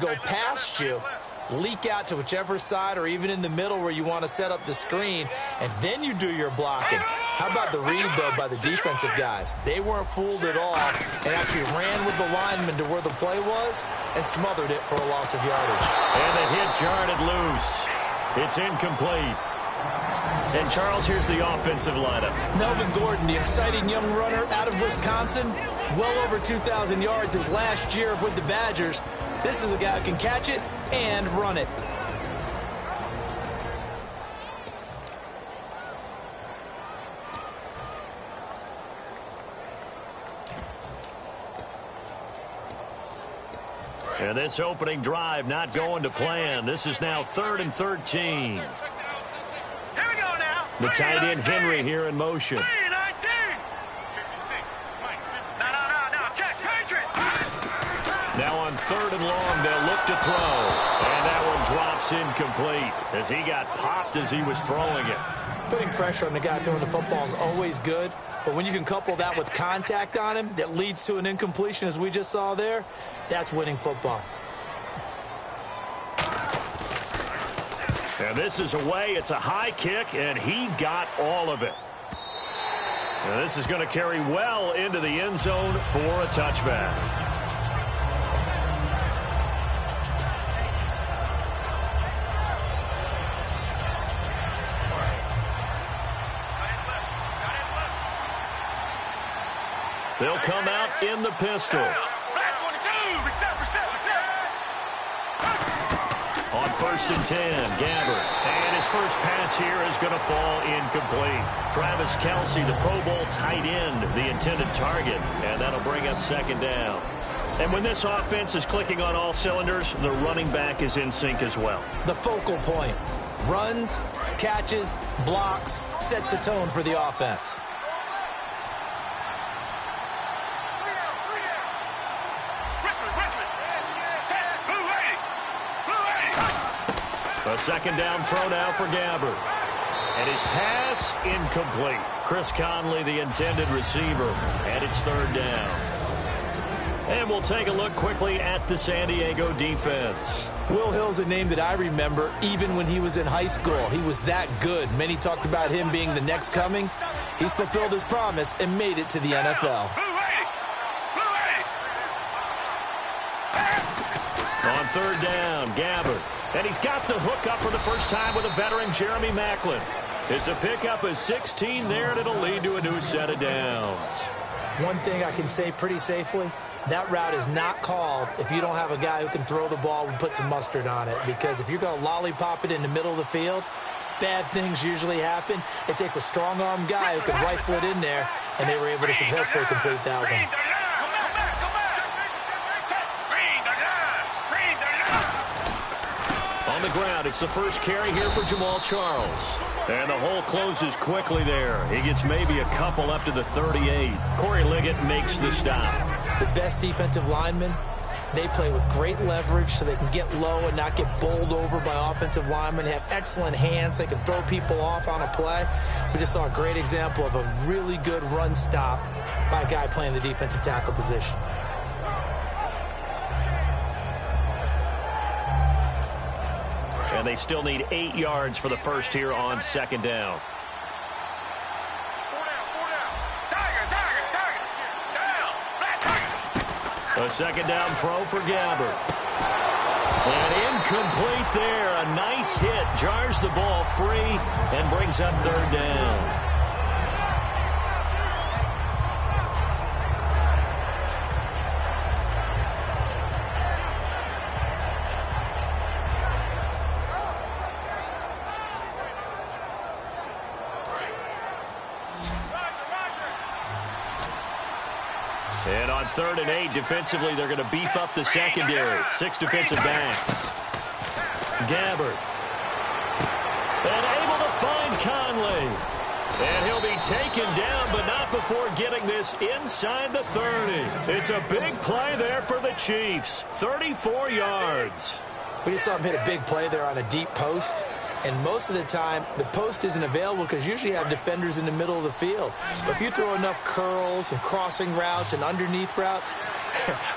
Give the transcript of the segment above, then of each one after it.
go past you, leak out to whichever side or even in the middle where you want to set up the screen, and then you do your blocking. How about the read, though, by the defensive guys? They weren't fooled at all and actually ran with the lineman to where the play was and smothered it for a loss of yardage. And the hit jarred it loose. It's incomplete. And, Charles, here's the offensive lineup. Melvin Gordon, the exciting young runner out of Wisconsin, well over 2,000 yards his last year with the Badgers. This is a guy who can catch it and run it. And this opening drive not going to plan. This is now 3rd and 13. Here we go now. The tight end Henry here in motion. Now on 3rd and long, they'll look to throw. And that one drops incomplete as he got popped as he was throwing it. Putting pressure on the guy throwing the football is always good, but when you can couple that with contact on him that leads to an incompletion, as we just saw there, that's winning football. And this is away. It's a high kick, and he got all of it. And this is going to carry well into the end zone for a touchback. They'll come out in the pistol. On 1st and 10, Gabbert. And his first pass here is going to fall incomplete. Travis Kelce, the Pro Bowl tight end, the intended target. And that'll bring up 2nd down. And when this offense is clicking on all cylinders, the running back is in sync as well. The focal point. Runs, catches, blocks, sets the tone for the offense. A 2nd down throw now for Gabbert. And his pass incomplete. Chris Conley, the intended receiver. And it's 3rd down. And we'll take a look quickly at the San Diego defense. Will Hill's a name that I remember even when he was in high school. He was that good. Many talked about him being the next coming. He's fulfilled his promise and made it to the NFL. On 3rd down, Gabbert. And he's got the hook up for the first time with a veteran, Jeremy Maclin. It's a pickup of 16 there, and it'll lead to a new set of downs. One thing I can say pretty safely, that route is not called if you don't have a guy who can throw the ball and put some mustard on it. Because if you're going to lollipop it in the middle of the field, bad things usually happen. It takes a strong-arm guy who can rifle it in there, and they were able to successfully complete that one. On the ground, it's the first carry here for Jamal Charles. And the hole closes quickly there. He gets maybe a couple up to the 38. Corey Liggett makes the stop. The best defensive linemen, they play with great leverage so they can get low and not get bowled over by offensive linemen. They have excellent hands. They can throw people off on a play. We just saw a great example of a really good run stop by a guy playing the defensive tackle position. And they still need 8 yards for the first here on 2nd down. A 2nd down throw for Gabbert. And incomplete there. A nice hit. Jars the ball free and brings up 3rd down. And on 3rd and 8, defensively, they're going to beef up the secondary. 6 defensive backs. Gabbert. And able to find Conley. And he'll be taken down, but not before getting this inside the 30. It's a big play there for the Chiefs. 34 yards. We just saw him hit a big play there on a deep post. And most of the time, the post isn't available because usually you have defenders in the middle of the field. But if you throw enough curls and crossing routes and underneath routes,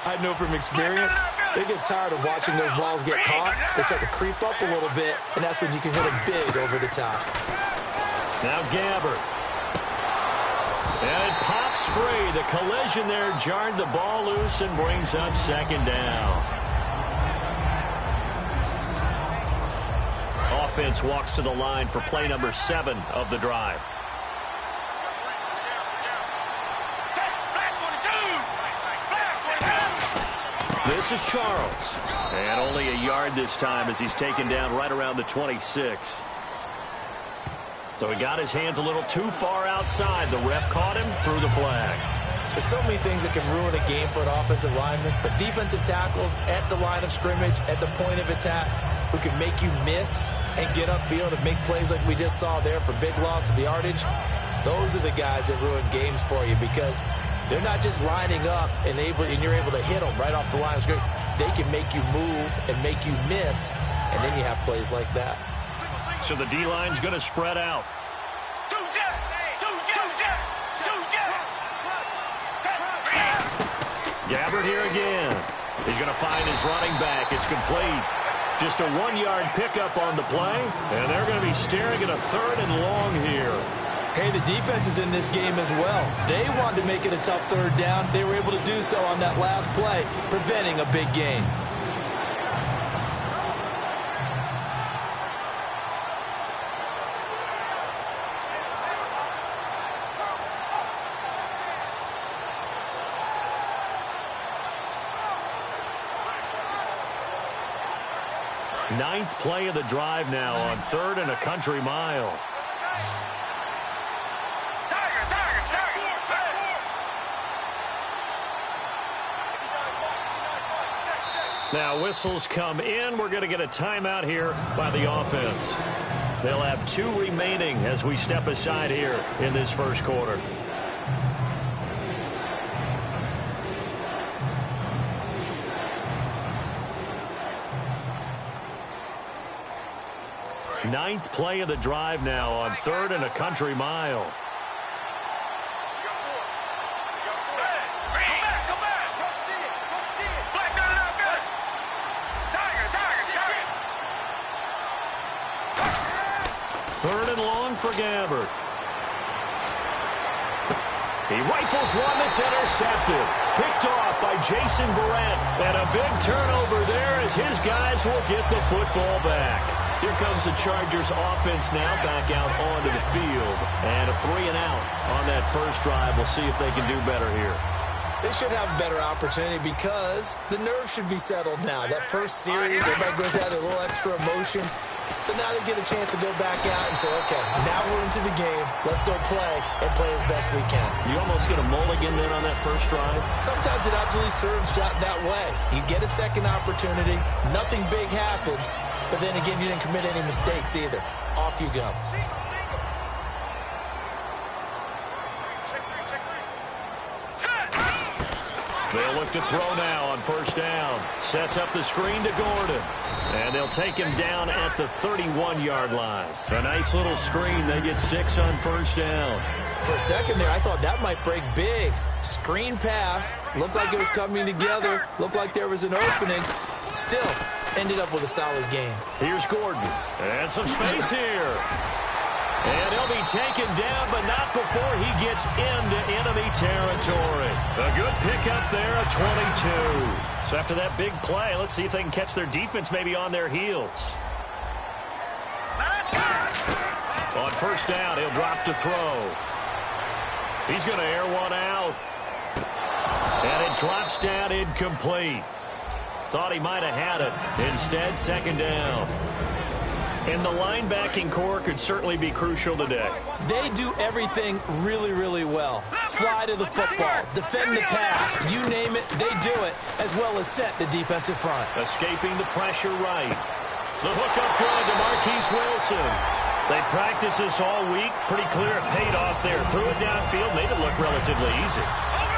I know from experience, They get tired of watching those balls get caught. They start to creep up a little bit, and that's when you can hit them big over the top. Now Gabbert. And it pops free. The collision there jarred the ball loose and brings up second down. Offense walks to the line for play number 7 of the drive. This is Charles. And only a yard this time as he's taken down right around the 26. So he got his hands a little too far outside. The ref caught him, threw the flag. There's so many things that can ruin a game for an offensive lineman, but defensive tackles at the line of scrimmage, at the point of attack, who can make you miss and get upfield and make plays like we just saw there for big loss of yardage, those are the guys that ruin games for you because they're not just lining up and you're able to hit them right off the line of scrimmage. They can make you move and make you miss, and then you have plays like that. So the D-line's going to spread out. Gabbert here again. He's going to find his running back. It's complete. Just a 1-yard pickup on the play, and they're going to be staring at a 3rd and long here. Hey, the defense is in this game as well. They wanted to make it a tough 3rd down. They were able to do so on that last play, preventing a big gain. Ninth play of the drive now on 3rd and a country mile. Now whistles come in. We're going to get a timeout here by the offense. They'll have 2 remaining as we step aside here in this first quarter. Ninth play of the drive now on 3rd and a country mile. Third and long for Gabbert. He rifles one that's intercepted. Picked off by Jason Verrett. And a big turnover there as his guys will get the football back. Here comes the Chargers offense now back out onto the field. And a 3-and-out on that first drive. We'll see if they can do better here. They should have a better opportunity because the nerves should be settled now. That first series, everybody goes out a little extra emotion. So now they get a chance to go back out and say, okay, now we're into the game. Let's go play and play as best we can. You almost get a mulligan then on that first drive? Sometimes it absolutely serves that way. You get a second opportunity. Nothing big happened. But then again, you didn't commit any mistakes either. Off you go. They'll look to throw now on first down. Sets up the screen to Gordon. And they'll take him down at the 31-yard line. A nice little screen. They get 6 on first down. For a second there, I thought that might break big. Screen pass. Looked like it was coming together. Looked like there was an opening. Still, ended up with a solid game. Here's Gordon. And some space here. And he'll be taken down, but not before he gets into enemy territory. A good pickup there at 22. So after that big play, let's see if they can catch their defense maybe on their heels. On first down, he'll drop to throw. He's going to air one out. And it drops down incomplete. Thought he might have had it. Instead, second down. And the linebacking core could certainly be crucial today. They do everything really, really well. Fly to the football, defend the pass, you name it, they do it, as well as set the defensive front. Escaping the pressure right. The hookup good to Marquise Wilson. They practiced this all week. Pretty clear it paid off there. Threw it downfield, made it look relatively easy.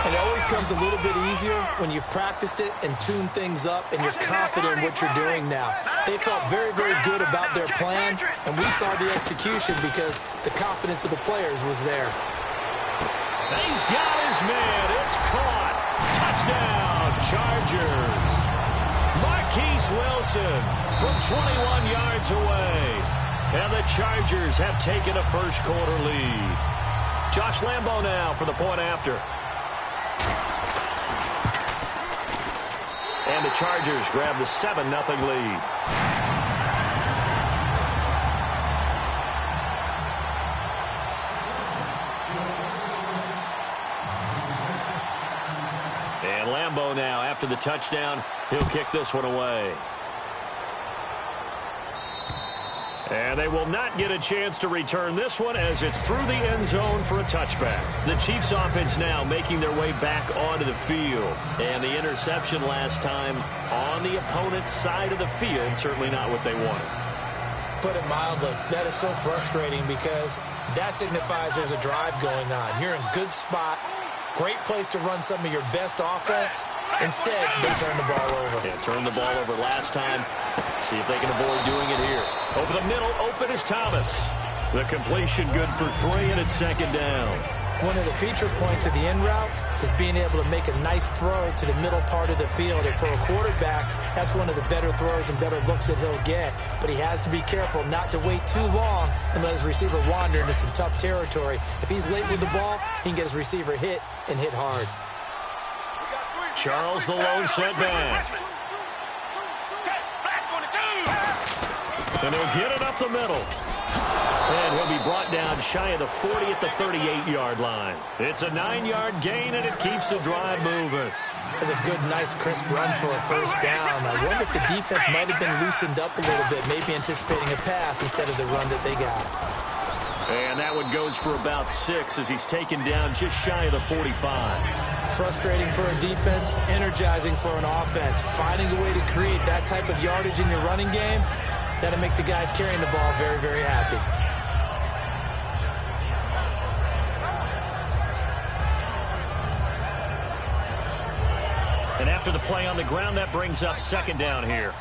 It always comes a little bit easier when you've practiced it and tuned things up and you're confident in what you're doing now. They felt very, very good about their plan, and we saw the execution because the confidence of the players was there. He's got his man. It's caught. Touchdown, Chargers. Wilson from 21 yards away. And the Chargers have taken a first-quarter lead. Josh Lambo now for the point after. And the Chargers grab the 7-0 lead. And Lambo now, after the touchdown, he'll kick this one away. And they will not get a chance to return this one as it's through the end zone for a touchback. The Chiefs offense now making their way back onto the field. And the interception last time on the opponent's side of the field, certainly not what they wanted. Put it mildly, that is so frustrating because that signifies there's a drive going on. You're in a good spot, great place to run some of your best offense. Instead, they turn the ball over. Yeah, turned the ball over last time. See if they can avoid doing it here. Over the middle, open is Thomas. The completion good for 3, and it's second down. One of the feature points of the in route is being able to make a nice throw to the middle part of the field. And for a quarterback, that's one of the better throws and better looks that he'll get. But he has to be careful not to wait too long and let his receiver wander into some tough territory. If he's late with the ball, he can get his receiver hit and hit hard. Charles the lone setback. And he'll get it up the middle. And he'll be brought down shy of the 40 at the 38-yard line. It's a 9-yard gain, and it keeps the drive moving. That's a good, nice, crisp run for a first down. I wonder if the defense might have been loosened up a little bit, maybe anticipating a pass instead of the run that they got. And that one goes for about 6 as he's taken down just shy of the 45. Frustrating for a defense, energizing for an offense. Finding a way to create that type of yardage in your running game, that'll make the guys carrying the ball very, very happy. And after the play on the ground, that brings up second down here.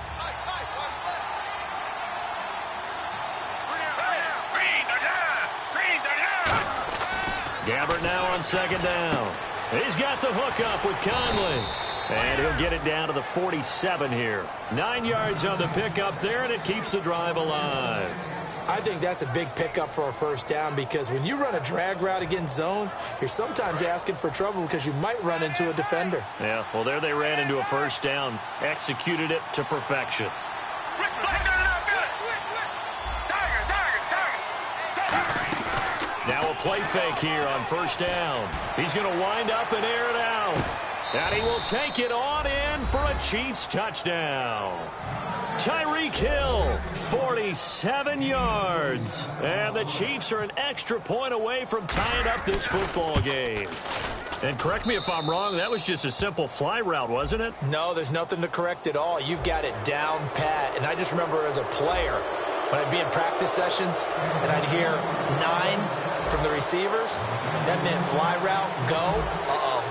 Gabbert now on second down. He's got the hook up with Conley. And he'll get it down to the 47 here. 9 yards on the pickup there, and it keeps the drive alive. I think that's a big pickup for a first down because when you run a drag route against zone, you're sometimes asking for trouble because you might run into a defender. Yeah, well, there they ran into a first down, executed it to perfection. Now a play fake here on first down. He's going to wind up and air it out. And he will take it on in for a Chiefs touchdown. Tyreek Hill, 47 yards. And the Chiefs are an extra point away from tying up this football game. And correct me if I'm wrong, that was just a simple fly route, wasn't it? No, there's nothing to correct at all. You've got it down pat. And I just remember as a player, when I'd be in practice sessions and I'd hear 9 from the receivers, that meant fly route, go,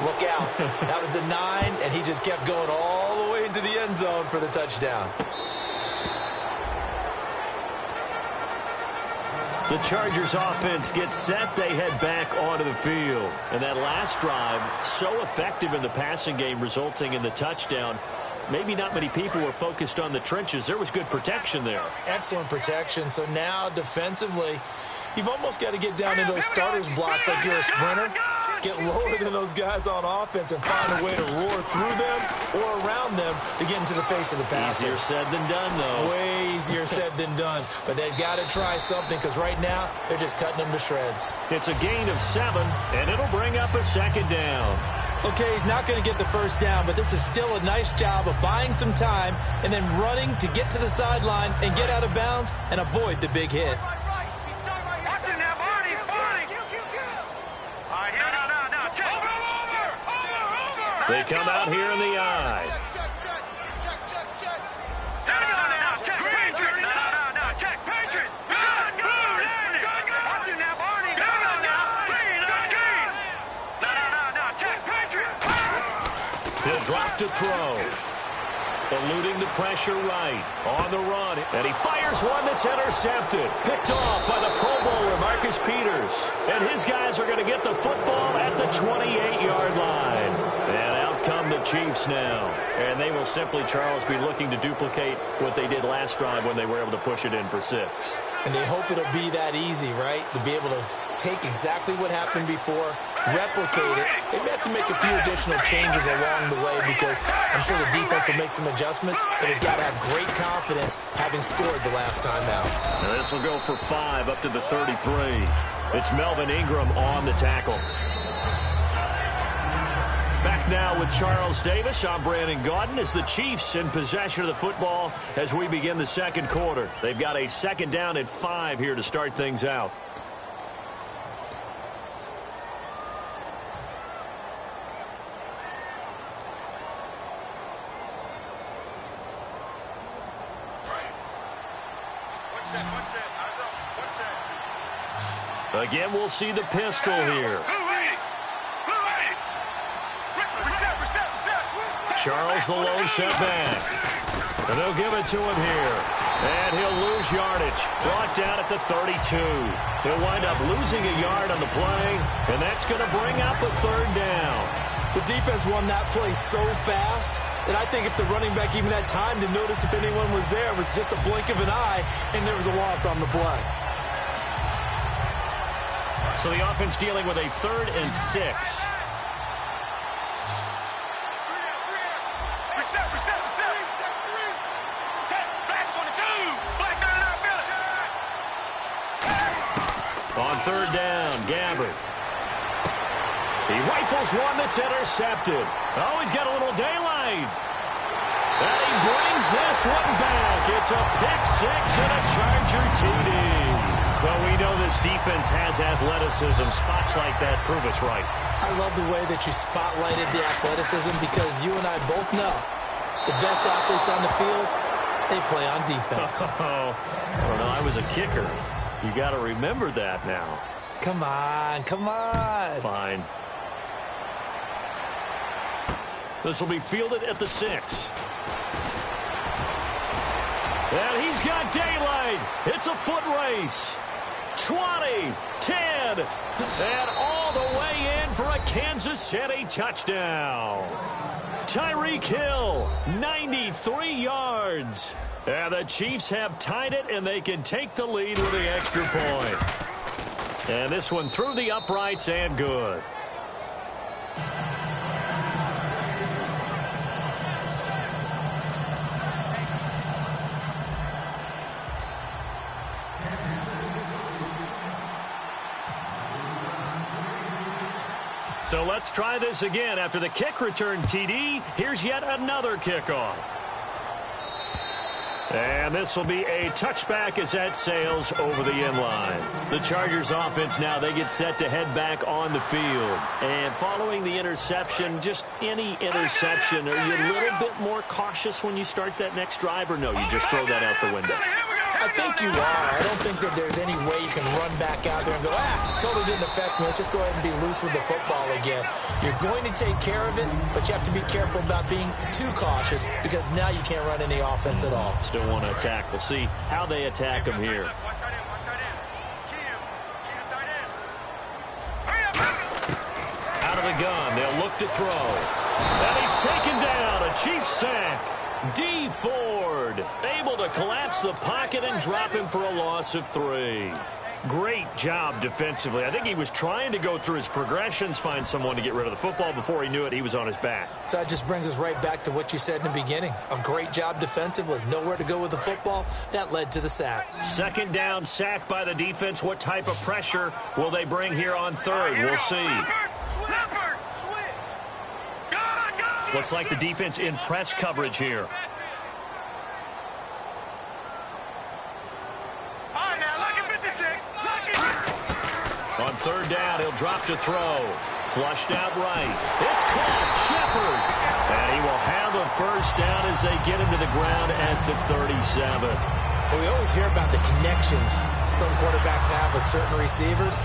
look out. That was the 9, and he just kept going all the way into the end zone for the touchdown. The Chargers offense gets set. They head back onto the field. And that last drive, so effective in the passing game, resulting in the touchdown. Maybe not many people were focused on the trenches. There was good protection there. Excellent protection. So now defensively, you've almost got to get down into those starters blocks like you're a sprinter. Get lower than those guys on offense and find a way to roar through them or around them to get into the face of the passer. Easier said than done, though. Way easier said than done. But they've got to try something because right now they're just cutting them to shreds. It's a gain of 7, and it'll bring up a second down. Okay, he's not going to get the first down, but this is still a nice job of buying some time and then running to get to the sideline and get out of bounds and avoid the big hit. They come out here in the eye. He'll drop to throw. Eluding the pressure right. On the run. And he fires one that's intercepted. Picked off by the Pro Bowler, Marcus Peters. And his guys are going to get the football at the 28-yard line. And out come the Chiefs now. And they will simply, Charles, be looking to duplicate what they did last drive when they were able to push it in for 6. And they hope it'll be that easy, right? To be able to take exactly what happened before, replicate it. They may have to make a few additional changes along the way because I'm sure the defense will make some adjustments, but they've got to have great confidence having scored the last time out. Now this will go for 5 up to the 33. It's Melvin Ingram on the tackle. Back now with Charles Davis. I'm Brandon Gaudin as the Chiefs in possession of the football as we begin the second quarter. They've got a 2nd down and 5 here to start things out. Again, we'll see the pistol here. Charles the low setback. And they'll give it to him here. And he'll lose yardage. Brought down at the 32. He'll wind up losing a yard on the play, and that's going to bring up a 3rd down. The defense won that play so fast that I think if the running back even had time to notice if anyone was there, it was just a blink of an eye, and there was a loss on the play. So the offense dealing with a 3rd and 6. On 3rd down, Gabbert. He rifles one that's intercepted. Oh, he's got a little daylight. And he brings this one back. It's a pick 6 and a Charger TD. Well, we know this defense has athleticism. Spots like that prove us right. I love the way that you spotlighted the athleticism because you and I both know the best athletes on the field, they play on defense. Oh, I don't know. I was a kicker. You got to remember that now. Come on, come on. Fine. This will be fielded at the 6. And he's got daylight. It's a foot race. 20, 10, and all the way in for a Kansas City touchdown. Tyreek Hill, 93 yards. And the Chiefs have tied it, and they can take the lead with the extra point. And this one through the uprights and good. So let's try this again. After the kick return TD, here's yet another kickoff. And this will be a touchback as that sails over the end line. The Chargers offense now, they get set to head back on the field. And following the interception, just any interception, are you a little bit more cautious when you start that next drive, or no, you just throw that out the window? I think you are. I don't think that there's any way you can run back out there and go, totally didn't affect me. Let's just go ahead and be loose with the football again. You're going to take care of it, but you have to be careful about being too cautious because now you can't run any offense at all. Still want to attack. We'll see how they attack him here. Out of the gun, they'll look to throw. And he's taken down. A Chiefs sack. D. Ford able to collapse the pocket and drop him for a loss of 3. Great job defensively. I think he was trying to go through his progressions, find someone to get rid of the football. Before he knew it, he was on his back. So that just brings us right back to what you said in the beginning. A great job defensively. Nowhere to go with the football. That led to the sack. 2nd down, sack by the defense. What type of pressure will they bring here on 3rd? We'll see. Looks like the defense in press coverage here. On 3rd down, he'll drop to throw. Flushed out right. It's caught. Shepard. And he will have a 1st down as they get him to the ground at the 37. Well, we always hear about the connections some quarterbacks have with certain receivers.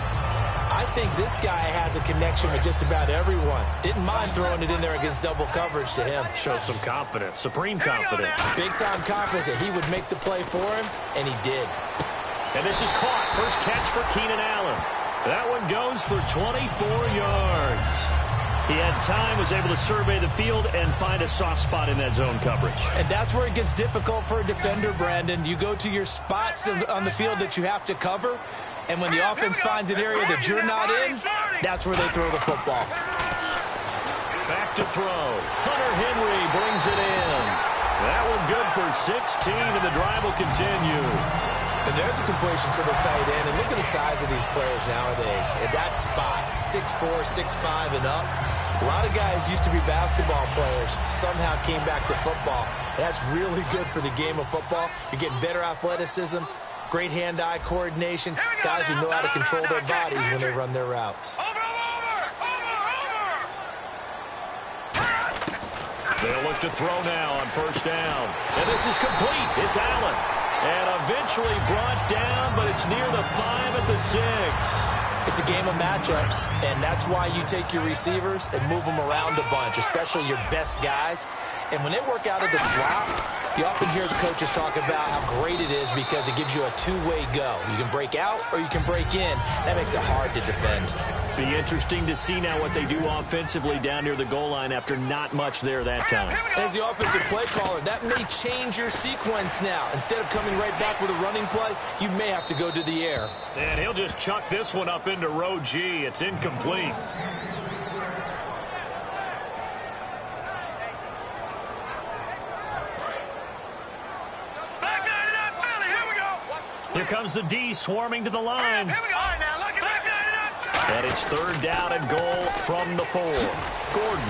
I think this guy has a connection with just about everyone. Didn't mind throwing it in there against double coverage to him. Shows some confidence, supreme confidence. Big-time confidence that he would make the play for him, and he did. And this is caught. First catch for Keenan Allen. That one goes for 24 yards. He had time, was able to survey the field and find a soft spot in that zone coverage. And that's where it gets difficult for a defender, Brandon. You go to your spots on the field that you have to cover, and when the offense finds an area that you're not in, that's where they throw the football. Back to throw. Hunter Henry brings it in. That one good for 16, and the drive will continue. And there's a completion to the tight end. And look at the size of these players nowadays. At that spot, 6'4", 6'5", and up. A lot of guys used to be basketball players, somehow came back to football. And that's really good for the game of football. You're getting better athleticism, great hand-eye coordination, guys who know how to control their bodies when they run their routes. They'll look to throw now on first down. And this is complete. It's Allen. And eventually brought down, but it's near the 5 at the 6. It's a game of matchups, and that's why you take your receivers and move them around a bunch, especially your best guys. And when they work out of the slot, you often hear the coaches talk about how great it is because it gives you a two-way go. You can break out or you can break in. That makes it hard to defend. Be interesting to see now what they do offensively down near the goal line after not much there that time. As the offensive play caller, that may change your sequence now. Instead of coming right back with a running play, you may have to go to the air. And he'll just chuck this one up into row G. It's incomplete. Here comes the D swarming to the line. And it's third down and goal from the 4. Gordon.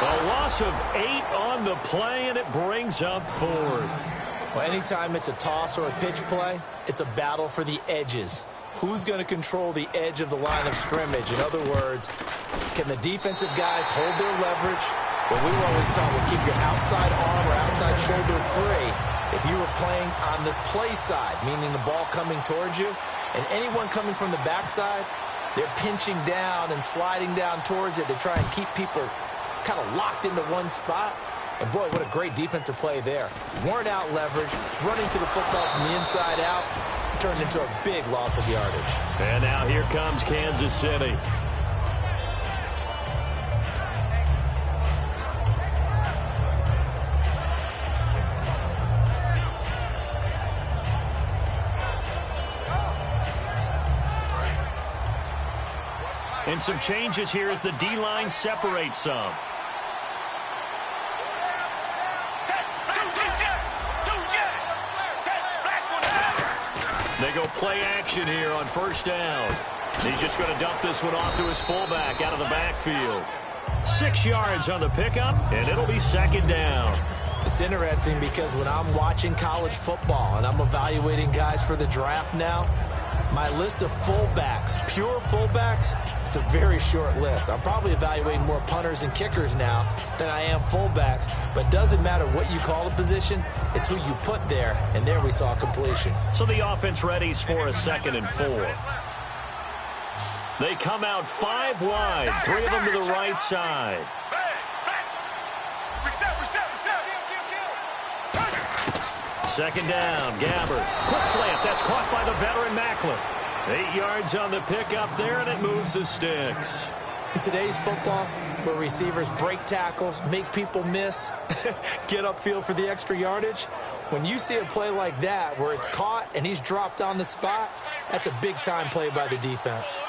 A loss of 8 on the play, and it brings up 4th. Well, anytime it's a toss or a pitch play, it's a battle for the edges. Who's going to control the edge of the line of scrimmage? In other words, can the defensive guys hold their leverage? What we were always taught was keep your outside arm or outside shoulder free if you were playing on the play side, meaning the ball coming towards you. And anyone coming from the backside, they're pinching down and sliding down towards it to try and keep people kind of locked into one spot. And, boy, what a great defensive play there. Weren't out leverage, running to the football from the inside out, turned into a big loss of yardage. And now here comes Kansas City. And some changes here as the D-line separates some. They go play action here on first down. He's just going to dump this one off to his fullback out of the backfield. 6 yards on the pickup, and it'll be second down. It's interesting because when I'm watching college football and I'm evaluating guys for the draft now, my list of fullbacks, pure fullbacks, it's a very short list. I'm probably evaluating more punters and kickers now than I am fullbacks, but doesn't matter what you call a position, it's who you put there, and there we saw completion. So the offense readies for a 2nd and 4. They come out 5 wide, 3 of them to the right side. Second down, Gabbard. Quick slant, that's caught by the veteran Macklin. 8 yards on the pickup there, and it moves the sticks. In today's football, where receivers break tackles, make people miss, get upfield for the extra yardage, when you see a play like that where it's caught and he's dropped on the spot, that's a big-time play by the defense.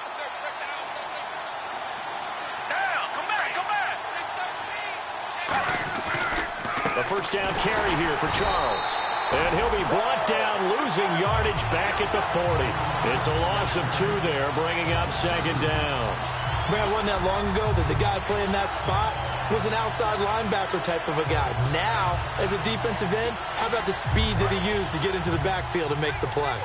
A first down carry here for Charles. And he'll be brought down, losing yardage back at the 40. It's a loss of 2 there, bringing up second down. Man, it wasn't that long ago that the guy playing that spot was an outside linebacker type of a guy. Now, as a defensive end, how about the speed that he used to get into the backfield and make the play?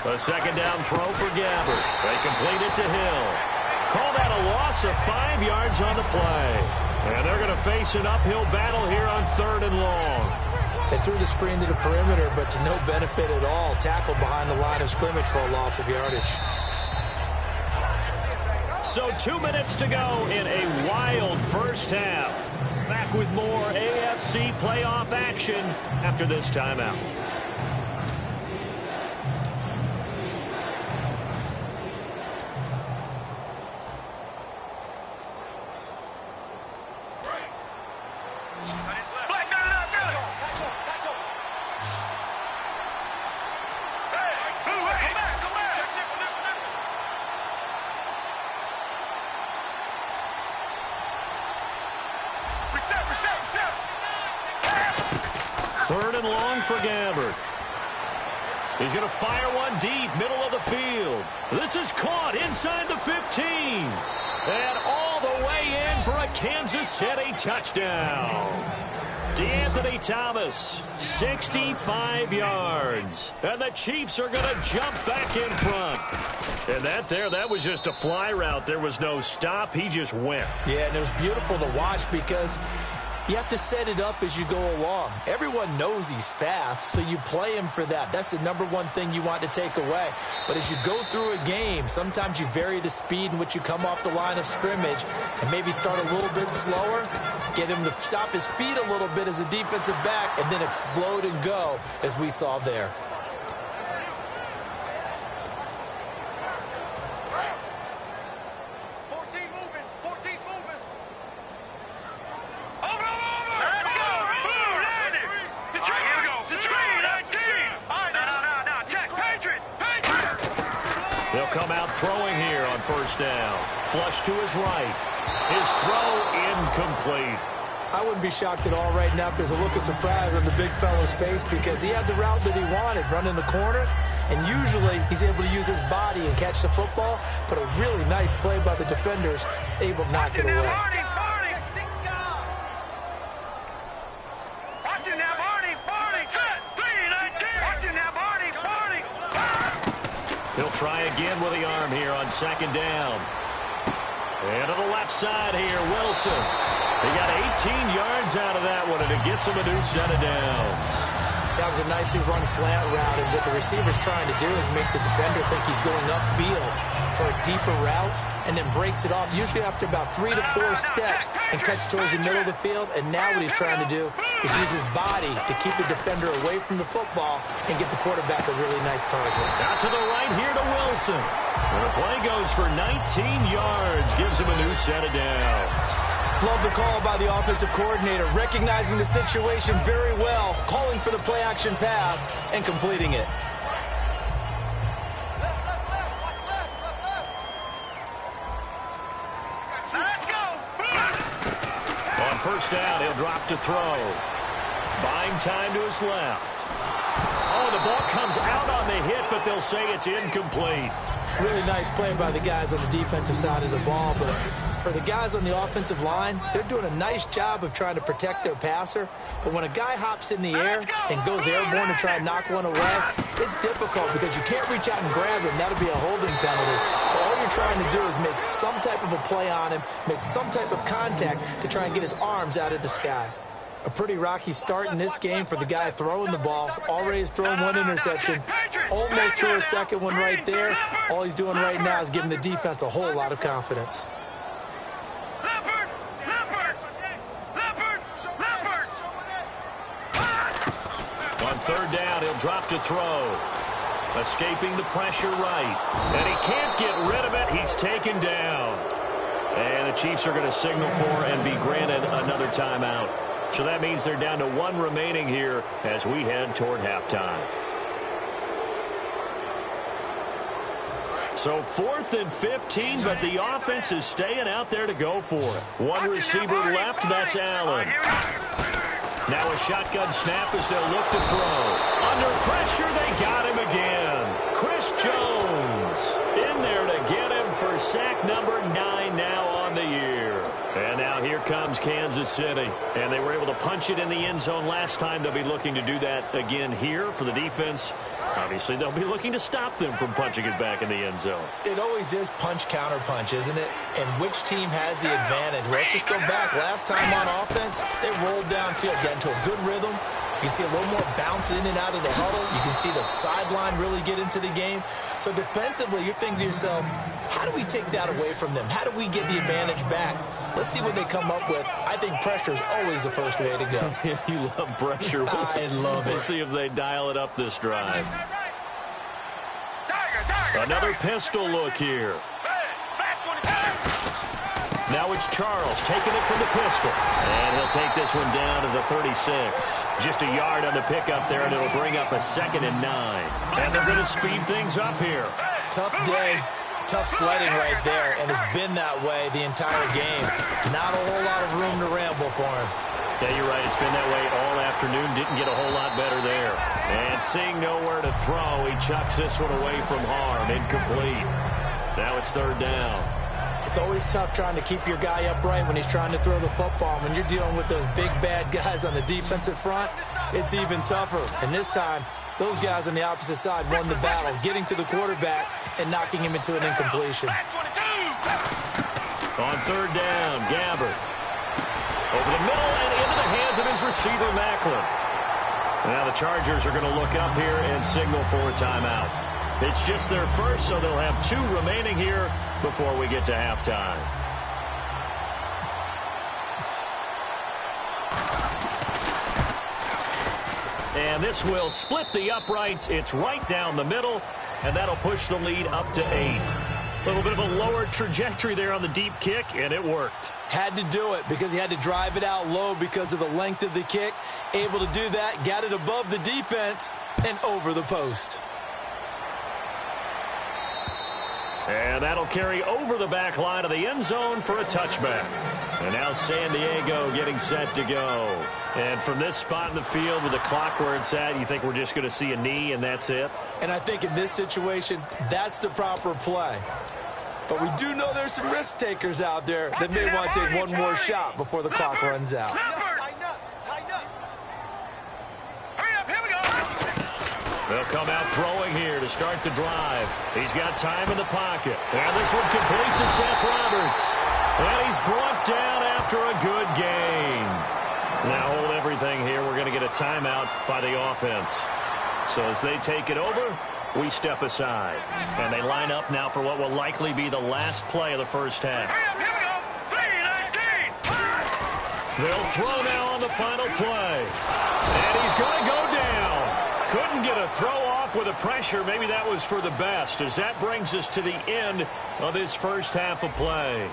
A second down throw for Gabbard. They complete it to Hill. Call that a loss of 5 yards on the play. And they're going to face an uphill battle here on 3rd and long. They threw the screen to the perimeter, but to no benefit at all. Tackled behind the line of scrimmage for a loss of yardage. So 2 minutes to go in a wild first half. Back with more AFC playoff action after this timeout. Third and long for Gabbert. He's going to fire one deep, middle of the field. This is caught inside the 15. And all the way in for a Kansas City touchdown. DeAnthony Thomas, 65 yards. And the Chiefs are going to jump back in front. And that was just a fly route. There was no stop. He just went. Yeah, and it was beautiful to watch because you have to set it up as you go along. Everyone knows he's fast, so you play him for that. That's the number one thing you want to take away. But as you go through a game, sometimes you vary the speed in which you come off the line of scrimmage and maybe start a little bit slower, get him to stop his feet a little bit as a defensive back, and then explode and go, as we saw there. They'll come out throwing here on first down. Flush to his right. His throw incomplete. I wouldn't be shocked at all right now if there's a look of surprise on the big fella's face because he had the route that he wanted, running the corner, and usually he's able to use his body and catch the football, but a really nice play by the defenders, able to knock it away. He'll try again with the arm here on second down. And to the left side here, Wilson. He got 18 yards out of that one, and it gets him a new set of downs. That was a nicely run slant route, and what the receiver's trying to do is make the defender think he's going upfield for a deeper route, and then breaks it off, usually after about 3 to 4 steps, and cuts towards the middle of the field. And now what he's trying to do is use his body to keep the defender away from the football and get the quarterback a really nice target. Out to the right here to Wilson. And the play goes for 19 yards, gives him a new set of downs. Love the call by the offensive coordinator, recognizing the situation very well, calling for the play-action pass and completing it. On first down, he'll drop to throw. Buying time to his left. Oh, the ball comes out on the hit, but they'll say it's incomplete. Really nice play by the guys on the defensive side of the ball, but for the guys on the offensive line, they're doing a nice job of trying to protect their passer. But when a guy hops in the air and goes airborne to try and knock one away, it's difficult because you can't reach out and grab him. That'll be a holding penalty. So all you're trying to do is make some type of a play on him, make some type of contact to try and get his arms out of the sky. A pretty rocky start in this game for the guy throwing the ball. Already has thrown one interception. Almost threw a second one right there. All he's doing right now is giving the defense a whole lot of confidence. On third down, he'll drop to throw. Escaping the pressure right. And he can't get rid of it. He's taken down. And the Chiefs are going to signal for and be granted another timeout. So that means they're down to one remaining here as we head toward halftime. So 4th and 15, but the offense is staying out there to go for it. One receiver left, that's Allen. Now a shotgun snap as they'll look to throw. Under pressure, they got him again. Chris Jones in there to get him for sack number 9 now on the year. And now here comes Kansas City. And they were able to punch it in the end zone last time. They'll be looking to do that again here for the defense. Obviously, they'll be looking to stop them from punching it back in the end zone. It always is punch-counter-punch, isn't it? And which team has the advantage? Let's just go back. Last time on offense, they rolled downfield, got into a good rhythm, You can see a little more bounce in and out of the huddle. You can see the sideline really get into the game. So defensively, you're thinking to yourself, how do we take that away from them? How do we get the advantage back? Let's see what they come up with. I think pressure is always the first way to go. You love pressure. I love it. We'll see if they dial it up this drive. Another pistol look here. Now it's Charles taking it from the pistol. And he'll take this one down to the 36. Just a yard on the pickup there, and it'll bring up a 2nd and 9. And they're going to speed things up here. Tough day, tough sledding right there, and it's been that way the entire game. Not a whole lot of room to ramble for him. Yeah, you're right. It's been that way all afternoon. Didn't get a whole lot better there. And seeing nowhere to throw, he chucks this one away from harm. Incomplete. Now it's 3rd down. It's always tough trying to keep your guy upright when he's trying to throw the football. When you're dealing with those big, bad guys on the defensive front, it's even tougher. And this time, those guys on the opposite side won the battle, getting to the quarterback and knocking him into an incompletion. On 3rd down, Gabbert. Over the middle and into the hands of his receiver, Macklin. Now the Chargers are going to look up here and signal for a timeout. It's just their first, so they'll have 2 remaining here before we get to halftime. And this will split the uprights. It's right down the middle, and that'll push the lead up to 8. A little bit of a lower trajectory there on the deep kick, and it worked. Had to do it because he had to drive it out low because of the length of the kick. Able to do that, got it above the defense and over the post. And that'll carry over the back line of the end zone for a touchback. And now San Diego getting set to go. And from this spot in the field with the clock where it's at, you think we're just going to see a knee and that's it? And I think in this situation, that's the proper play. But we do know there's some risk takers out there that may want to take one more shot before the clock runs out. They'll come out throwing here to start the drive. He's got time in the pocket. And this one complete to Seth Roberts. And he's brought down after a good gain. Now hold everything here. We're going to get a timeout by the offense. So as they take it over, we step aside. And they line up now for what will likely be the last play of the first half. They'll throw now on the final play. And he's going to go down. Couldn't get a throw off with the pressure. Maybe that was for the best, as that brings us to the end of this first half of play.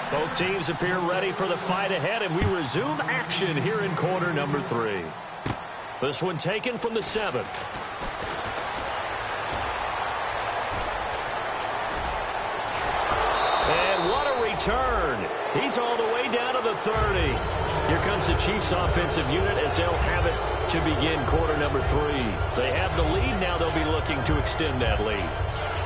Both teams appear ready for the fight ahead, and we resume action here in quarter number 3. This one taken from the 7. And what a return. He's all the way down to the 30. Here comes the Chiefs offensive unit as they'll have it to begin quarter number 3. They have the lead. Now they'll be looking to extend that lead.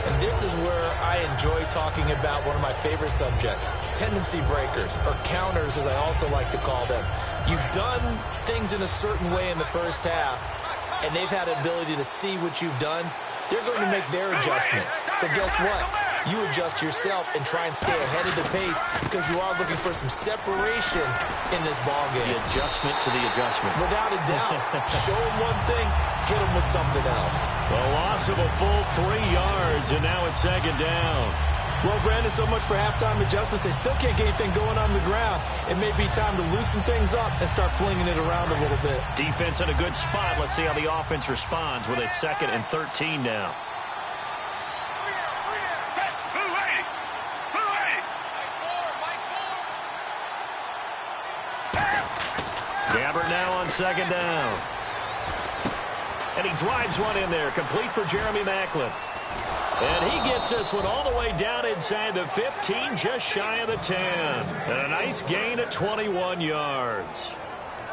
And this is where I enjoy talking about one of my favorite subjects, tendency breakers, or counters as I also like to call them. You've done things in a certain way in the first half, and they've had the ability to see what you've done. They're going to make their adjustments. So guess what? You adjust yourself and try and stay ahead of the pace because you are looking for some separation in this ballgame. The adjustment to the adjustment. Without a doubt. Show them one thing, hit them with something else. A loss of a full 3 yards, and now it's 2nd down. Well, Brandon, so much for halftime adjustments. They still can't get anything going on the ground. It may be time to loosen things up and start flinging it around a little bit. Defense in a good spot. Let's see how the offense responds with a 2nd and 13 now. Gabbert now on 2nd down. And he drives one in there, complete for Jeremy Macklin. And he gets this one all the way down inside the 15, just shy of the 10. And a nice gain of 21 yards.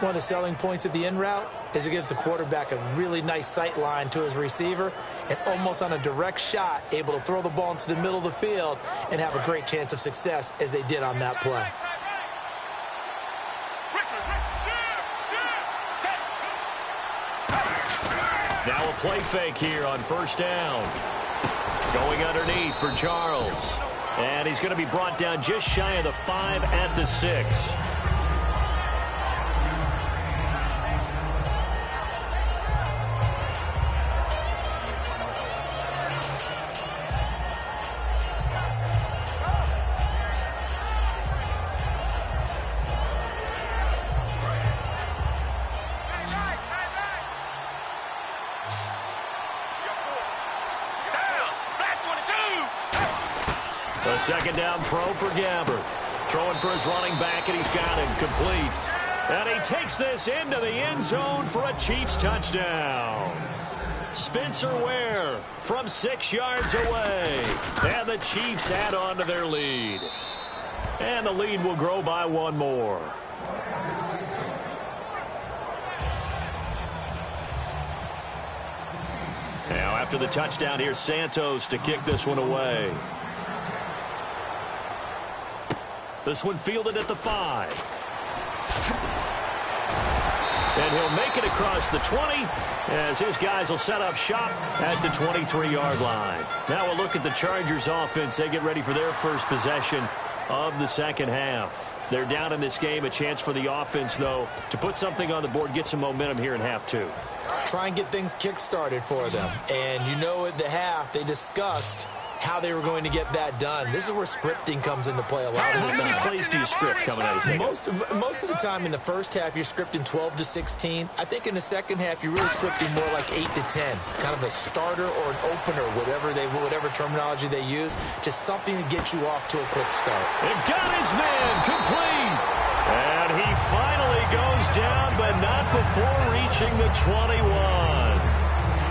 One of the selling points of the in route is it gives the quarterback a really nice sight line to his receiver and almost on a direct shot, able to throw the ball into the middle of the field and have a great chance of success as they did on that play. Now a play fake here on 1st down. Going underneath for Charles. And he's going to be brought down just shy of the 5 at the 6. A second down throw for Gabbert. Throwing for his running back, and he's got him complete. And he takes this into the end zone for a Chiefs touchdown. Spencer Ware from 6 yards away. And the Chiefs add on to their lead. And the lead will grow by 1 more. Now after the touchdown, here's Santos to kick this one away. This one fielded at the 5. And he'll make it across the 20 as his guys will set up shop at the 23-yard line. Now we'll look at the Chargers offense. They get ready for their first possession of the second half. They're down in this game. A chance for the offense, though, to put something on the board, get some momentum here in half 2. Try and get things kick-started for them. And you know at the half they discussed how they were going to get that done. This is where scripting comes into play a lot of the time. How many plays do you script coming out of the second? Most of the time in the first half, you're scripting 12 to 16. I think in the second half, you're really scripting more like 8 to 10. Kind of a starter or an opener, whatever terminology they use. Just something to get you off to a quick start. It got his man complete. And he finally goes down, but not before reaching the 21.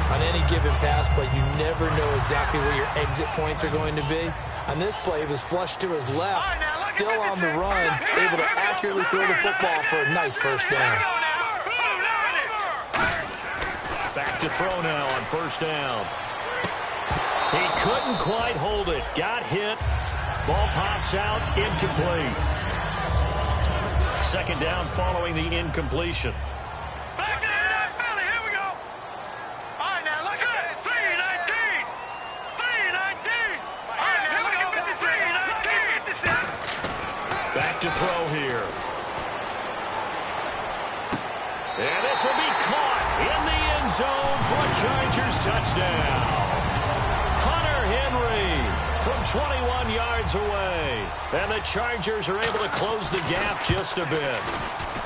On any given pass play, you never know exactly where your exit points are going to be. On this play, it was flushed to his left, still on the run, able to accurately throw the football for a nice first down. Back to throw now on first down. He couldn't quite hold it. Got hit. Ball pops out. Incomplete. Second down following the incompletion. Back to throw here. And this will be caught in the end zone for a Chargers touchdown. Hunter Henry from 21 yards away. And the Chargers are able to close the gap just a bit.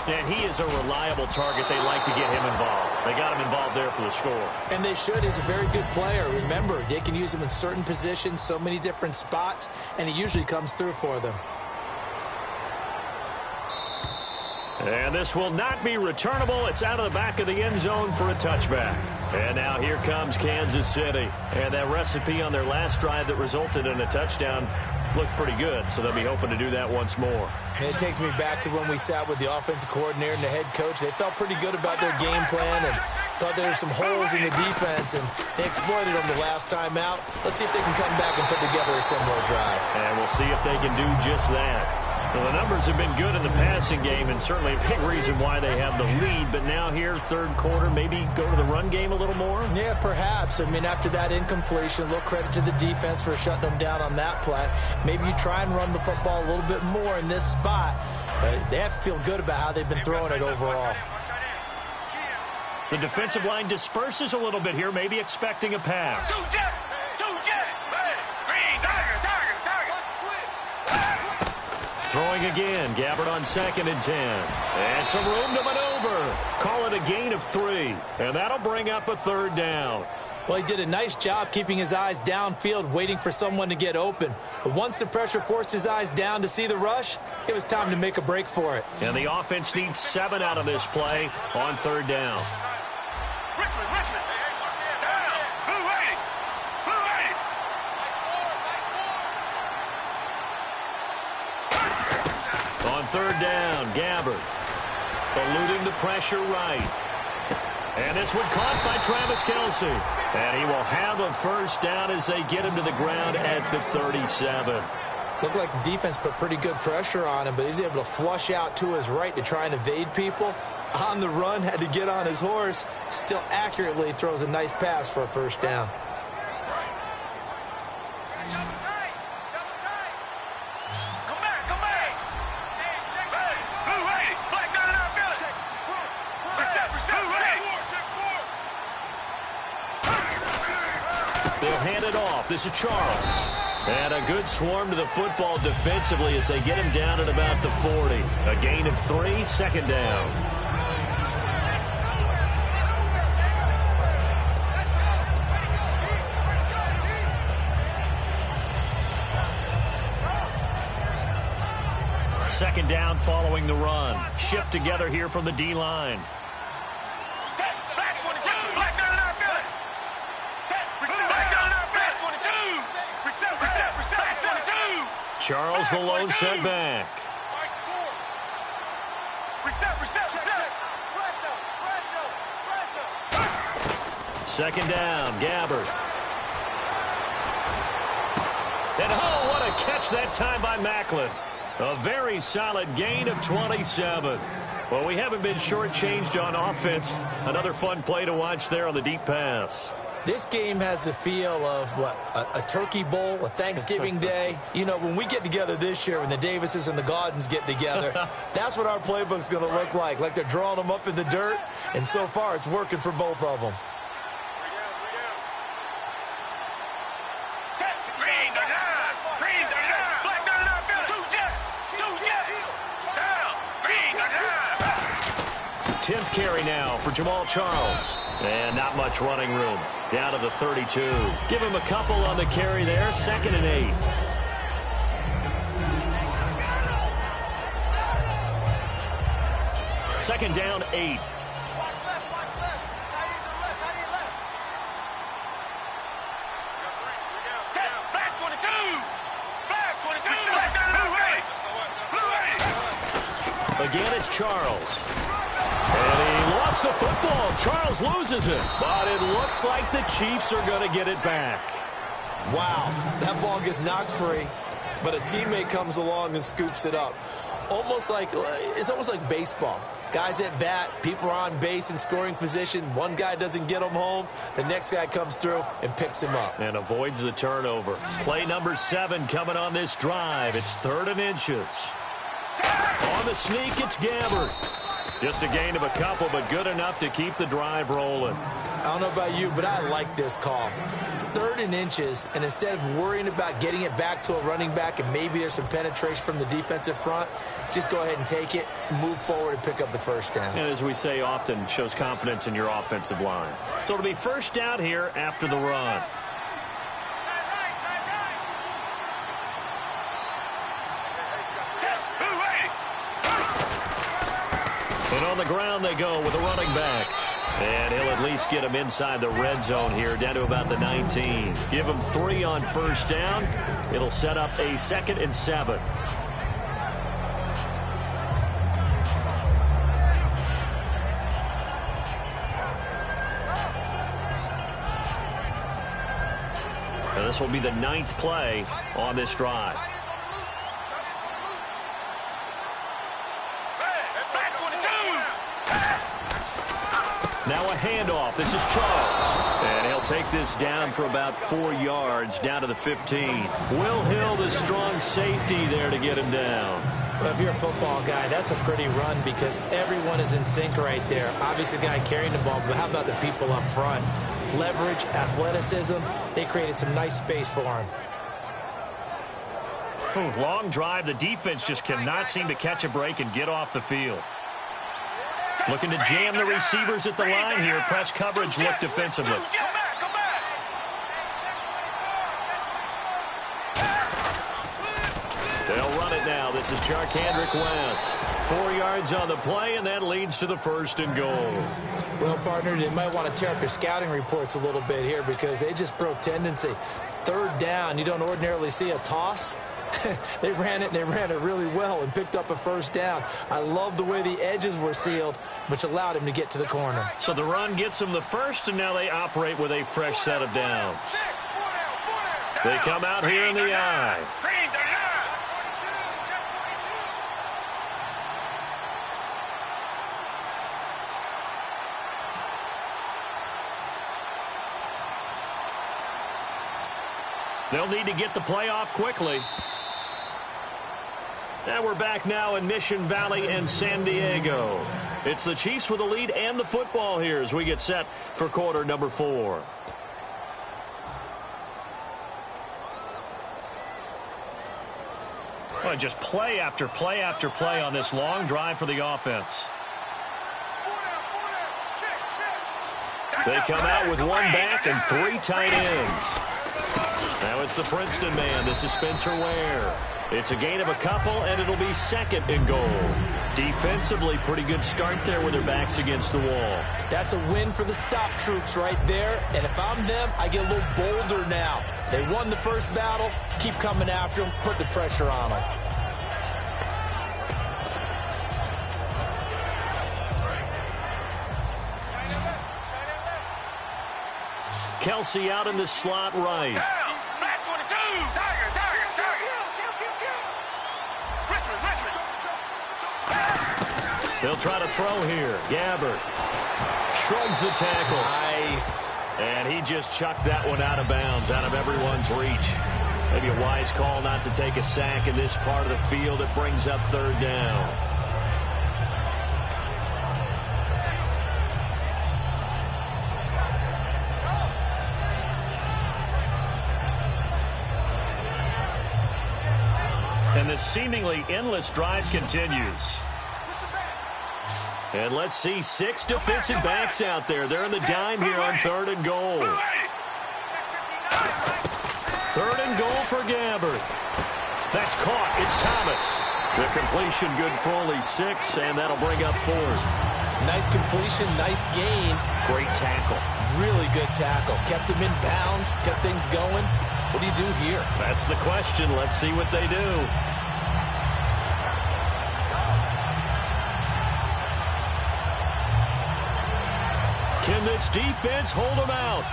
And he is a reliable target. They like to get him involved. They got him involved there for the score. And they should. He's a very good player. Remember, they can use him in certain positions, so many different spots, and he usually comes through for them. And this will not be returnable. It's out of the back of the end zone for a touchback. And now here comes Kansas City. And that recipe on their last drive that resulted in a touchdown looked pretty good, so they'll be hoping to do that once more. And it takes me back to when we sat with the offensive coordinator and the head coach. They felt pretty good about their game plan and thought there were some holes in the defense, and they exploited them the last time out. Let's see if they can come back and put together a similar drive. And we'll see if they can do just that. Well, the numbers have been good in the passing game, and certainly a big reason why they have the lead. But now here, third quarter, maybe go to the run game a little more? Yeah, perhaps. I mean, after that incompletion, a little credit to the defense for shutting them down on that play. Maybe you try and run the football a little bit more in this spot. But they have to feel good about how they've been throwing it overall. The defensive line disperses a little bit here, maybe expecting a pass. Throwing again, Gabbert on 2nd and 10. And some room to maneuver. Call it a gain of 3. And that'll bring up a third down. Well, he did a nice job keeping his eyes downfield, waiting for someone to get open. But once the pressure forced his eyes down to see the rush, it was time to make a break for it. And the offense needs 7 out of this play on third down. Richmond. Down. Blue waiting. On third down, Gabbert eluding the pressure right. And this one caught by Travis Kelce. And he will have a first down as they get him to the ground at the 37. Looked like the defense put pretty good pressure on him, but he's able to flush out to his right to try and evade people. On the run, had to get on his horse. Still accurately throws a nice pass for a first down. They'll hand it off. This is Charles. And a good swarm to the football defensively as they get him down at about the 40. A gain of 3, second down. Second down following the run. Shift together here from the D-line. Charles, the lone setback. Second down, Gabbard. And oh, what a catch that time by Macklin. A very solid gain of 27. Well, we haven't been shortchanged on offense. Another fun play to watch there on the deep pass. This game has the feel of, what, a turkey bowl, a Thanksgiving day. You know, when we get together this year, when the Davises and the Gaudens get together, that's what our playbook's going to look like they're drawing them up in the dirt, and so far it's working for both of them. Tenth carry now for Jamal Charles. And not much running room. Down to the 32. Give him a couple on the carry there. 2nd and 8. Second down, 8. Again, it's Charles. And he lost the football. Charles loses it. But it looks like the Chiefs are going to get it back. Wow, that ball gets knocked free, but a teammate comes along and scoops it up. It's almost like baseball. Guys at bat, people are on base in scoring position. One guy doesn't get him home. The next guy comes through and picks him up. And avoids the turnover. Play number 7 coming on this drive. It's 3rd and inches. On the sneak, it's Gabbard. Just a gain of a couple, but good enough to keep the drive rolling. I don't know about you, but I like this call. 3rd and inches, and instead of worrying about getting it back to a running back and maybe there's some penetration from the defensive front, just go ahead and take it, move forward, and pick up the first down. And as we say often, shows confidence in your offensive line. So it'll be first down here after the run. And on the ground they go with a running back. And he'll at least get him inside the red zone here, down to about the 19. Give him 3 on first down. It'll set up a 2nd and 7. And this will be the 9th play on this drive. Now a handoff. This is Charles. And he'll take this down for about 4 yards, down to the 15. Will Hill, the strong safety there to get him down. Well, if you're a football guy, that's a pretty run because everyone is in sync right there. Obviously, the guy carrying the ball, but how about the people up front? Leverage, athleticism, they created some nice space for him. Long drive. The defense just cannot seem to catch a break and get off the field. Looking to jam the receivers at the line here. Press coverage look defensively. They'll run it now. This is Charkandrick West. 4 yards on the play, and that leads to the 1st and goal. Well, partner, they might want to tear up your scouting reports a little bit here because they just broke tendency. 3rd down, you don't ordinarily see a toss. They ran it, and they ran it really well and picked up a 1st down. I love the way the edges were sealed, which allowed him to get to the corner. So the run gets him the 1st, and now they operate with a fresh set of downs. They come out here in the eye. They'll need to get the play off quickly. And we're back now in Mission Valley and San Diego. It's the Chiefs with the lead and the football here as we get set for quarter number 4. Well, just play after play after play on this long drive for the offense. They come out with one back and 3 tight ends. Now it's the Princeton man. This is Spencer Ware. It's a gain of a couple, and it'll be 2nd and goal. Defensively, pretty good start there with their backs against the wall. That's a win for the stop troops right there. And if I'm them, I get a little bolder now. They won the first battle. Keep coming after them. Put the pressure on them. Kelsey out in the slot right. They'll try to throw here. Gabbert shrugs the tackle. Nice. And he just chucked that one out of bounds, out of everyone's reach. Maybe a wise call not to take a sack in this part of the field. It brings up 3rd down. And this seemingly endless drive continues. And let's see 6 defensive backs out there. They're in the dime here on 3rd and goal. 3rd and goal for Gabbert. That's caught. It's Thomas. The completion good for only 6, and that'll bring up 4th. Nice completion, nice gain. Great tackle. Really good tackle. Kept him in bounds, kept things going. What do you do here? That's the question. Let's see what they do. Can this defense hold them out?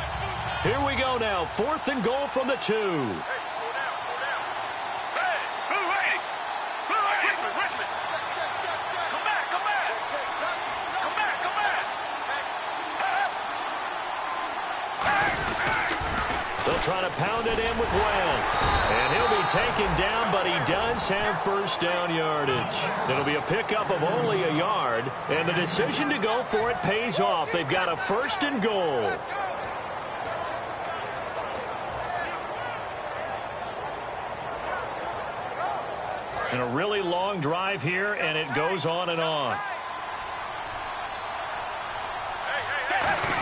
Here we go now. 4th and goal from the 2. They'll try to pound it in with Wes. And he'll be taken down, but he does have 1st down yardage. It'll be a pickup of only a yard, and the decision to go for it pays off. They've got a 1st and goal. And a really long drive here, and it goes on and on.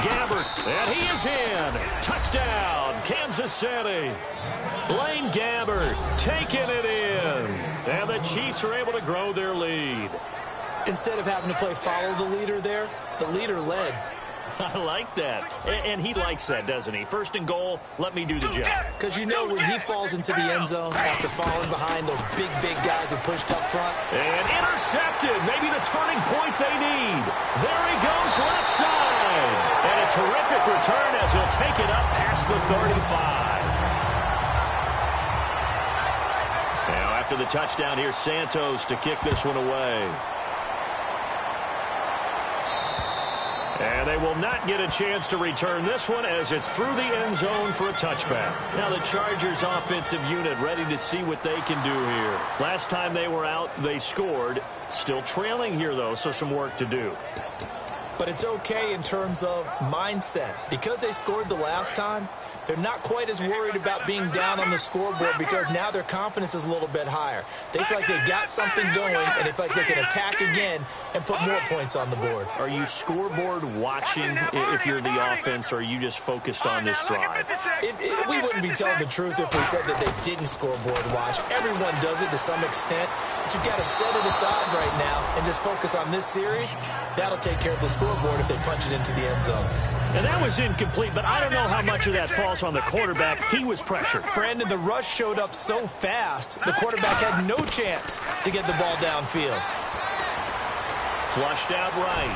Gabbert, and he is in. Touchdown, Kansas City. Blaine Gabbert taking it in. And the Chiefs are able to grow their lead. Instead of having to play follow the leader there, the leader led. I like that. And he likes that, doesn't he? 1st and goal, let me do the job. Because you know when he falls into the end zone after falling behind those big guys who pushed up front. And intercepted. Maybe the turning point they need. There he goes left side. And a terrific return as he'll take it up past the 35. Now after the touchdown, here's Santos to kick this one away. And they will not get a chance to return this one as it's through the end zone for a touchback. Now the Chargers offensive unit ready to see what they can do here. Last time they were out, they scored. Still trailing here, though, so some work to do. But it's okay in terms of mindset. Because they scored the last time, they're not quite as worried about being down on the scoreboard because now their confidence is a little bit higher. They feel like they got something going, and they feel like they can attack again and put more points on the board. Are you scoreboard watching if you're the offense, or are you just focused on this drive? We wouldn't be telling the truth if we said that they didn't scoreboard watch. Everyone does it to some extent, but you've got to set it aside right now and just focus on this series. That'll take care of the scoreboard if they punch it into the end zone. And that was incomplete, but I don't know how much of that falls on the quarterback. He was pressured. Brandon, the rush showed up so fast, the quarterback had no chance to get the ball downfield. Flushed out right.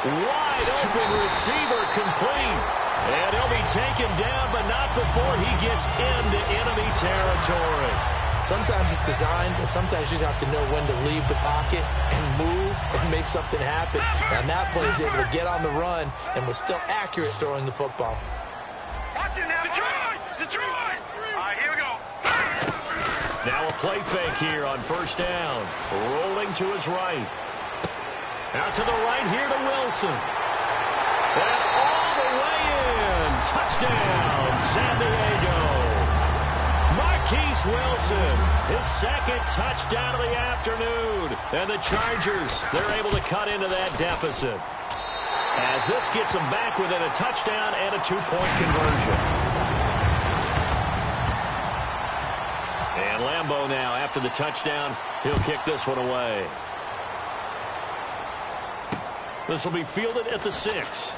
Wide open receiver complete. And he'll be taken down, but not before he gets into enemy territory. Sometimes it's designed, and sometimes you just have to know when to leave the pocket and move and make something happen. And that play is able to get on the run and was still accurate throwing the football. Watch it now. Detroit! All right, here we go. Now a play fake here on 1st down. Rolling to his right. Out to the right here to Wilson. And all the way in. Touchdown, San Diego. Mark Marquise Wilson, his second touchdown of the afternoon. And the Chargers, they're able to cut into that deficit, as this gets them back within a touchdown and a two-point conversion. And Lambeau now, after the touchdown, he'll kick this one away. This will be fielded at the 6.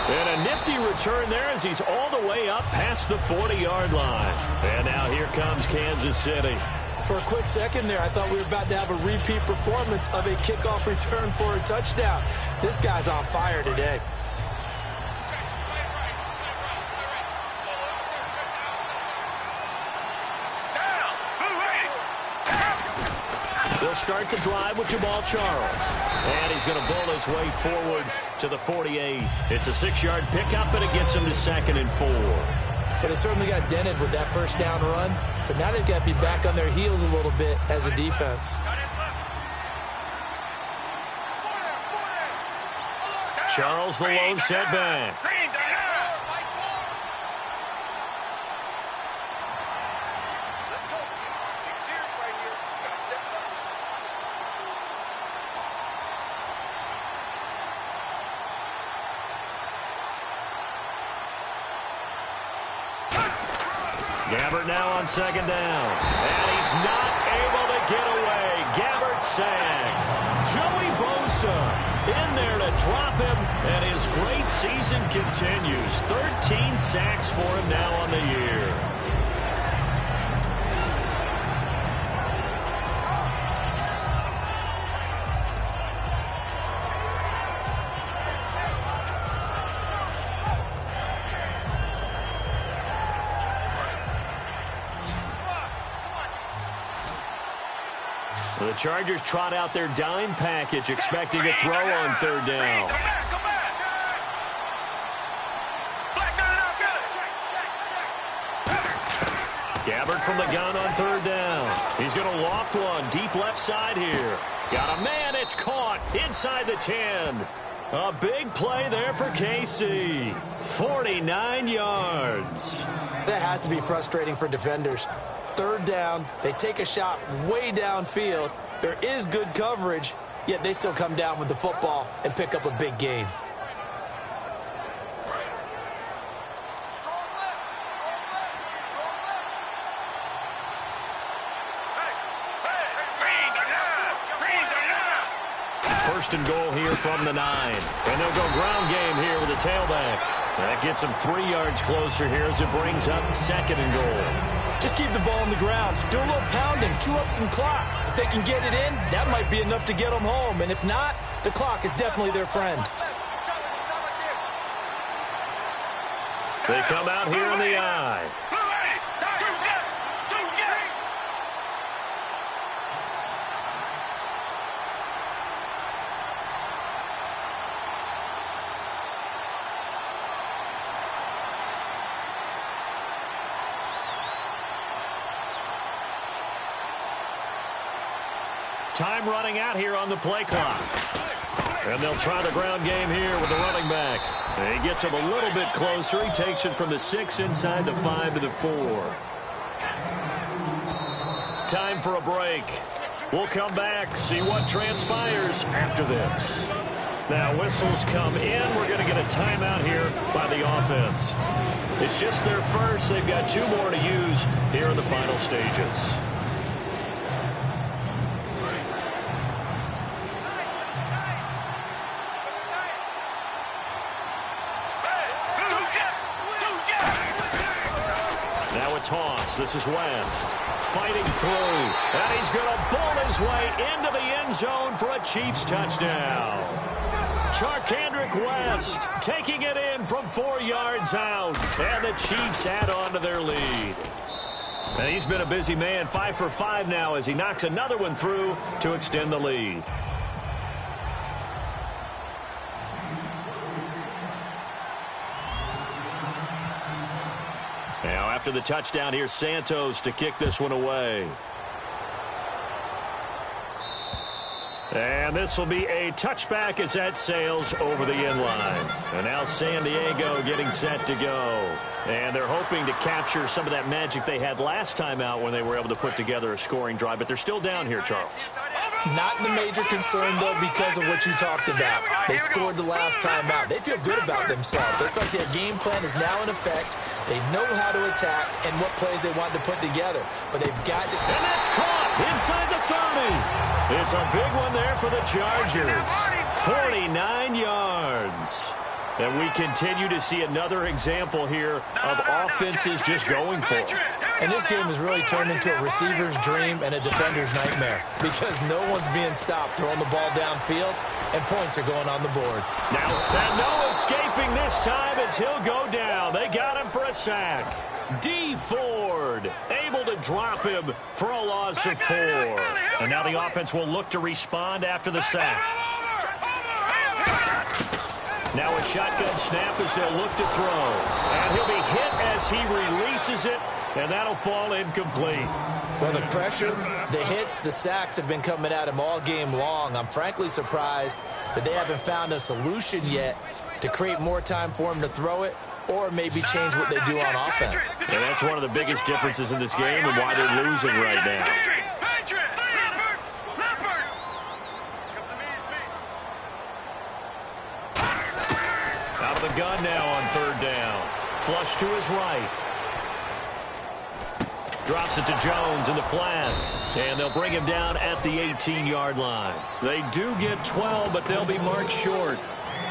And a nifty return there as he's all the way up past the 40-yard line. And now here comes Kansas City. For a quick second there, I thought we were about to have a repeat performance of a kickoff return for a touchdown. This guy's on fire today. They'll start the drive with Jamal Charles. And he's going to bull his way forward to the 48. It's a 6-yard pickup, and it gets him to 2nd and 4. But they certainly got dented with that first down run. So now they've got to be back on their heels a little bit as a defense. Charles, the lone setback. Gabbert now on 2nd down. And he's not able to get away. Gabbert sacked. Joey Bosa in there to drop him. And his great season continues. 13 sacks for him now on the year. The Chargers trot out their dime package, expecting a throw on 3rd down. Gabbert from the gun on 3rd down. He's going to loft one deep left side here. Got a man, it's caught inside the 10. A big play there for KC. 49 yards. That has to be frustrating for defenders. 3rd down, they take a shot way downfield. There is good coverage, yet they still come down with the football and pick up a big gain. First and goal here from the 9. And they'll go ground game here with the tailback. That gets them 3 yards closer here as it brings up 2nd and goal. Just keep the ball on the ground. Do a little pounding. Chew up some clock. If they can get it in, that might be enough to get them home. And if not, the clock is definitely their friend. They come out here in the eye. Time running out here on the play clock. And they'll try the ground game here with the running back. And he gets him a little bit closer. He takes it from the 6 inside the 5 to the 4. Time for a break. We'll come back, see what transpires after this. Now whistles come in. We're going to get a timeout here by the offense. It's just their first. They've got 2 more to use here in the final stages. Toss. This is West fighting through, and he's going to bull his way into the end zone for a Chiefs touchdown. Charkandrick West taking it in from 4 yards out, and the Chiefs add on to their lead. And he's been a busy man, 5 for 5 now as he knocks another one through to extend the lead. Now, after the touchdown, here's Santos to kick this one away. And this will be a touchback as that sails over the end line. And now San Diego getting set to go. And they're hoping to capture some of that magic they had last time out when they were able to put together a scoring drive. But they're still down here, Charles. Not the major concern, though, because of what you talked about. They scored the last time out. They feel good about themselves. They feel like their game plan is now in effect. They know how to attack and what plays they want to put together. But they've got to... And that's caught inside the 30. It's a big one there for the Chargers. 49 yards. And we continue to see another example here of offenses just going for it. And this game has really turned into a receiver's dream and a defender's nightmare because no one's being stopped throwing the ball downfield, and points are going on the board. Now, and no escaping this time as he'll go down. They got him for a sack. D. Ford able to drop him for a loss of 4. And now the offense will look to respond after the sack. Now a shotgun snap as they'll look to throw. And he'll be hit as he releases it, and that'll fall incomplete. Well, the pressure, the hits, the sacks have been coming at him all game long. I'm frankly surprised that they haven't found a solution yet to create more time for him to throw it or maybe change what they do on offense. And that's one of the biggest differences in this game and why they're losing right now. Out of the gun now on 3rd down. Flush to his right. Drops it to Jones in the flat. And they'll bring him down at the 18-yard line. They do get 12, but they'll be marked short.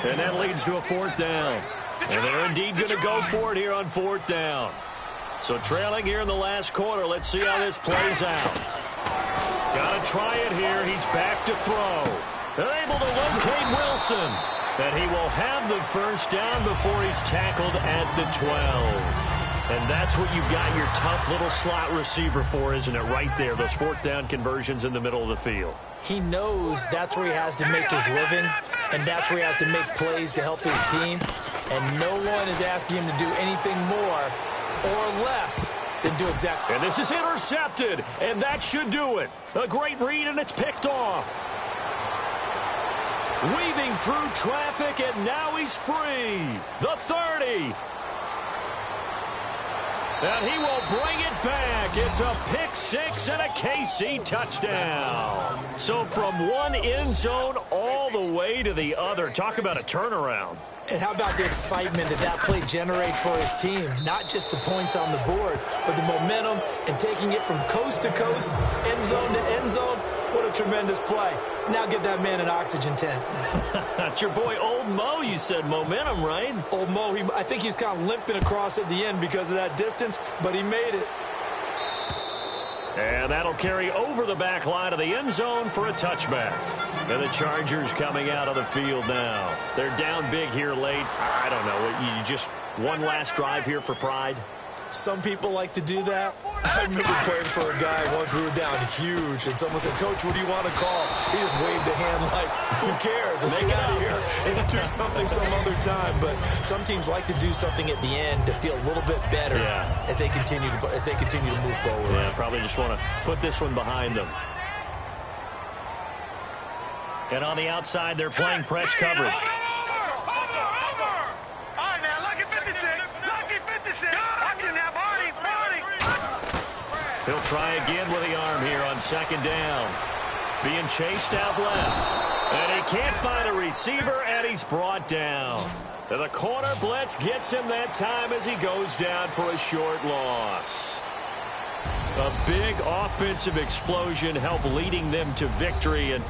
And that leads to a 4th down. And they're indeed going to go for it here on 4th down. So trailing here in the last quarter. Let's see how this plays out. Got to try it here. He's back to throw. They're able to locate Wilson. And he will have the first down before he's tackled at the 12. And that's what you got your tough little slot receiver for, isn't it? Right there, those 4th down conversions in the middle of the field. He knows that's where he has to make his living, and that's where he has to make plays to help his team. And no one is asking him to do anything more or less than do exactly. And this is intercepted, and that should do it. A great read, and it's picked off. Weaving through traffic, and now he's free. The 30. And he will bring it back. It's a pick 6 and a KC touchdown. So from one end zone all the way to the other. Talk about a turnaround. And how about the excitement that play generates for his team? Not just the points on the board, but the momentum and taking it from coast to coast, end zone to end zone. What a tremendous play. Now get that man an oxygen tent. That's your boy Old Mo, you said. Momentum, right? Old Mo, I think he's kind of limping across at the end because of that distance, but he made it. And that'll carry over the back line of the end zone for a touchback. And the Chargers coming out of the field now. They're down big here late. I don't know. You just one last drive here for pride? Some people like to do that. I remember playing for a guy once we were down huge, and someone said, "Coach, what do you want to call?" He just waved a hand like, "Who cares? Let's get out of here and do something some other time." But some teams like to do something at the end to feel a little bit better as they continue to move forward. Yeah, probably just want to put this one behind them. And on the outside, they're playing press coverage. He'll try again with the arm here on 2nd down. Being chased out left. And he can't find a receiver, and he's brought down. And the corner blitz gets him that time as he goes down for a short loss. A big offensive explosion helped leading them to victory. And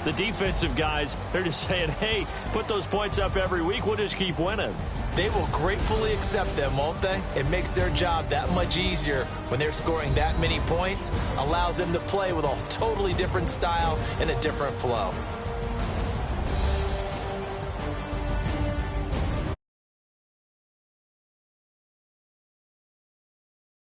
the defensive guys, they're just saying, hey, put those points up every week. We'll just keep winning. They will gratefully accept them, won't they? It makes their job that much easier when they're scoring that many points. Allows them to play with a totally different style and a different flow.